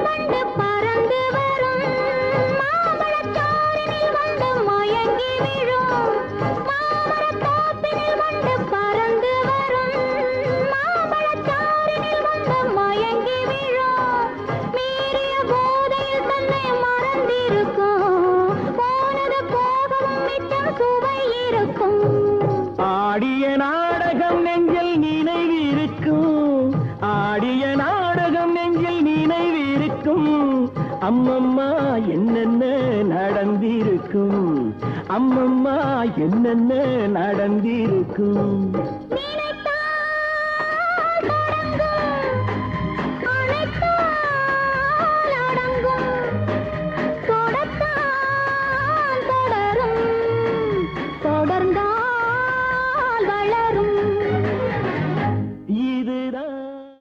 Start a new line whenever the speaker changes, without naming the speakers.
வந்து பறந்து வரும் மாம்பழச்சாறினில் வந்து மயங்கி விழும் மாமரத்தோப்பினில் வந்து பறந்து வரும் மாம்பழச்சாறினில் வந்து மயங்கி விழும் மீறிய போதையில் தன்னை மறந்திருக்கும் போனது போகவும் மிச்சம் சுவை இருக்கும்
ஆடிய நாடகம் நெஞ்சில் நினைவிருக்கும் ஆடிய நாடகம் நெஞ்சில் நினைவிருக்கும் அம்மம்மா என்னென்ன நடந்திருக்கும் அம்மம்மா என்னென்ன நடந்திருக்கும்